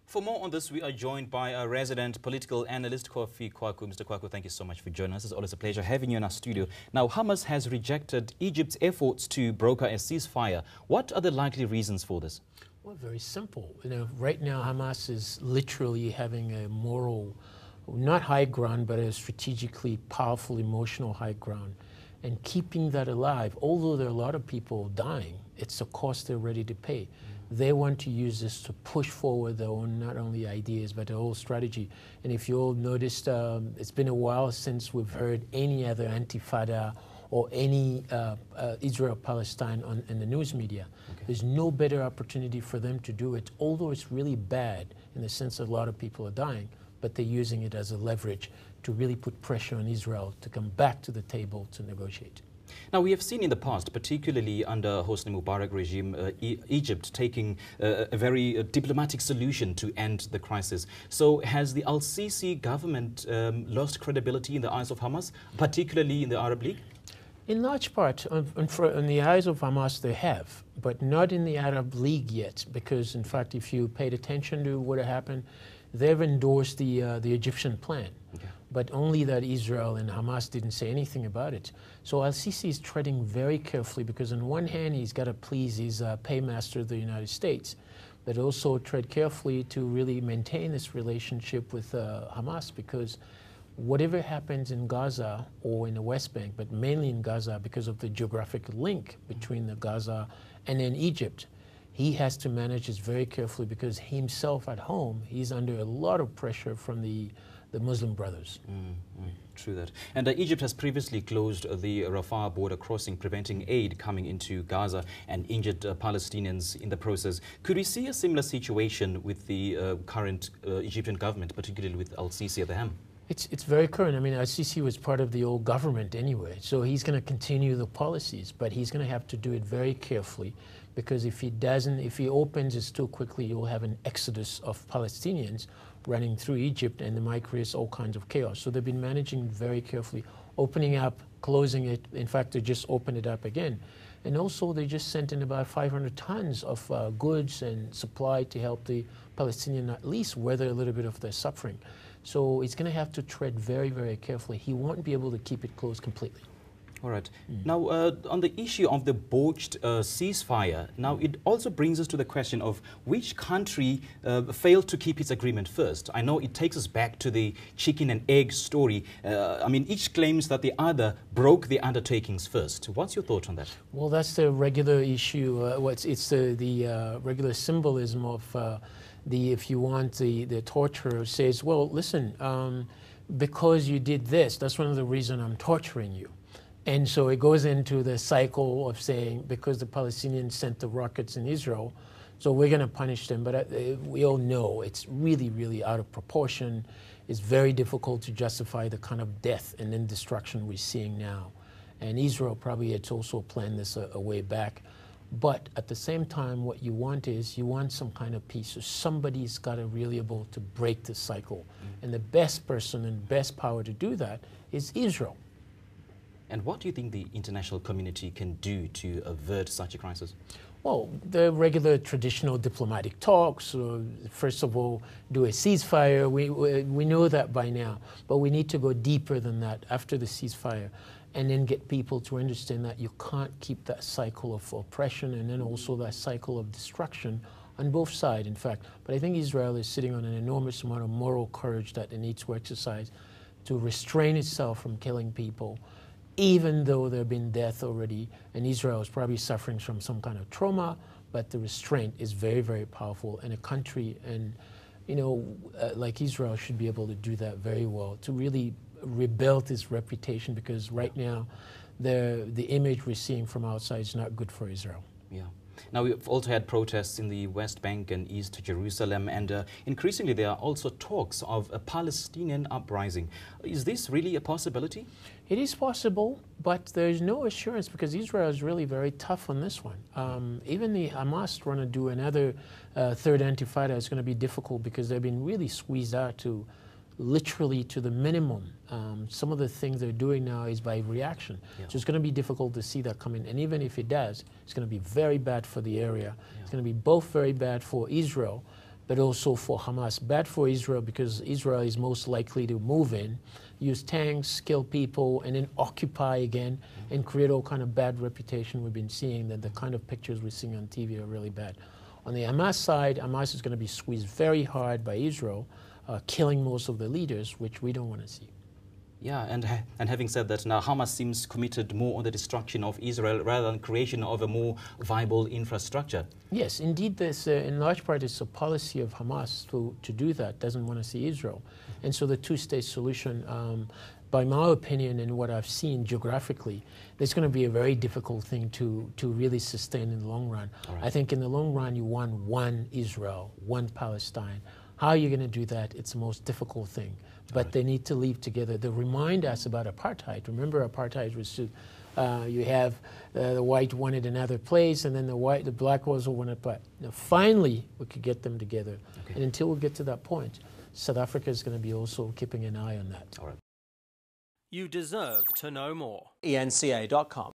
For more on this, we are joined by our resident political analyst, Kofi Kouakou. Mr. Kouakou, thank you so much for joining us. It's always a pleasure having you in our studio. Now, Hamas has rejected Egypt's efforts to broker a ceasefire. What are the likely reasons for this? Well, very simple. Right now, Hamas is literally having a moral, not high ground, but a strategically powerful, emotional high ground. And keeping that alive, although there are a lot of people dying, it's a cost they're ready to pay. They want to use this to push forward their own, not only ideas, but their whole strategy. And if you all noticed, it's been a while since we've heard any other Intifada or any Israel-Palestine in the news media. Okay. There's no better opportunity for them to do it, although it's really bad in the sense that a lot of people are dying, but they're using it as a leverage to really put pressure on Israel to come back to the table to negotiate. Now, we have seen in the past, particularly under Hosni Mubarak regime, Egypt taking a very diplomatic solution to end the crisis. So has the al-Sisi government lost credibility in the eyes of Hamas, particularly in the Arab League? In large part, in the eyes of Hamas, they have, but not in the Arab League yet, because, in fact, if you paid attention to what happened, they've endorsed the Egyptian plan. Okay. But only that Israel and Hamas didn't say anything about it. So al-Sisi is treading very carefully because on one hand, he's got to please his paymaster of the United States, but also tread carefully to really maintain this relationship with Hamas, because whatever happens in Gaza or in the West Bank, but mainly in Gaza because of the geographic link between the Gaza and then Egypt, he has to manage this very carefully because himself at home, he's under a lot of pressure from the Muslim brothers. True that. And Egypt has previously closed the Rafah border crossing, preventing aid coming into Gaza and injured Palestinians in the process. Could we see a similar situation with the current Egyptian government, particularly with al-Sisi at the helm? It's very current. I mean, al-Sisi was part of the old government anyway, so he's going to continue the policies, but he's going to have to do it very carefully, because if he doesn't, if he opens it too quickly, you'll have an exodus of Palestinians running through Egypt, and it might create all kinds of chaos. So they've been managing very carefully, opening up, closing it. In fact, they just opened it up again. And also, they just sent in about 500 tons of goods and supply to help the Palestinians at least weather a little bit of their suffering. So he's going to have to tread very, very carefully. He won't be able to keep it closed completely. All right. Now, on the issue of the botched ceasefire, now it also brings us to the question of which country failed to keep its agreement first. I know it takes us back to the chicken and egg story. I mean, each claims that the other broke the undertakings first. What's your thought on that? Well, that's the regular issue. It's the regular symbolism of if you want, the torturer says, well, listen, because you did this, that's one of the reasons I'm torturing you. And so it goes into the cycle of saying, because the Palestinians sent the rockets in Israel, so we're going to punish them. But we all know it's really, really out of proportion. It's very difficult to justify the kind of death and then destruction we're seeing now. And Israel probably had also planned this a way back. But at the same time, what you want is you want some kind of peace. So somebody's got to really be able to break the cycle. And the best person and best power to do that is Israel. And what do you think the international community can do to avert such a crisis? Well, the regular traditional diplomatic talks, first of all, do a ceasefire. We know that by now, but we need to go deeper than that after the ceasefire, and then get people to understand that you can't keep that cycle of oppression and then also that cycle of destruction on both sides, in fact. But I think Israel is sitting on an enormous amount of moral courage that it needs to exercise to restrain itself from killing people, even though there have been death already, and Israel is probably suffering from some kind of trauma, but the restraint is very, very powerful. And a country, and like Israel, should be able to do that very well to really rebuild its reputation, because right now the image we're seeing from outside is not good for Israel. Yeah. Now, we've also had protests in the West Bank and East Jerusalem, and increasingly there are also talks of a Palestinian uprising. Is this really a possibility? It is possible, but there's no assurance, because Israel is really very tough on this one. Even the Hamas want to do another third intifada is going to be difficult, because they've been really squeezed out to literally to the minimum. Some of the things they're doing now is by reaction. Yeah. So it's going to be difficult to see that coming. And even if it does, it's going to be very bad for the area. Yeah. It's going to be both very bad for Israel, but also for Hamas. Bad for Israel because Israel is most likely to move in, use tanks, kill people, and then occupy again and create all kind of bad reputation we've been seeing, that the kind of pictures we're seeing on TV are really bad. On the Hamas side, Hamas is going to be squeezed very hard by Israel, killing most of the leaders, which we don't want to see. Yeah, and having said that, now Hamas seems committed more on the destruction of Israel rather than creation of a more viable infrastructure. Yes, indeed, there's in large part it's a policy of Hamas to do that, doesn't want to see Israel. And so the two-state solution, by my opinion and what I've seen geographically, it's going to be a very difficult thing to really sustain in the long run. Right. I think in the long run you want one Israel, one Palestine. How are you going to do that? It's the most difficult thing. But they need to live together. They remind us about apartheid. Remember, apartheid was you have the white wanted another place, and then the black also wanted. But finally, we could get them together. Okay. And until we get to that point, South Africa is going to be also keeping an eye on that. You deserve to know more. eNCA.com.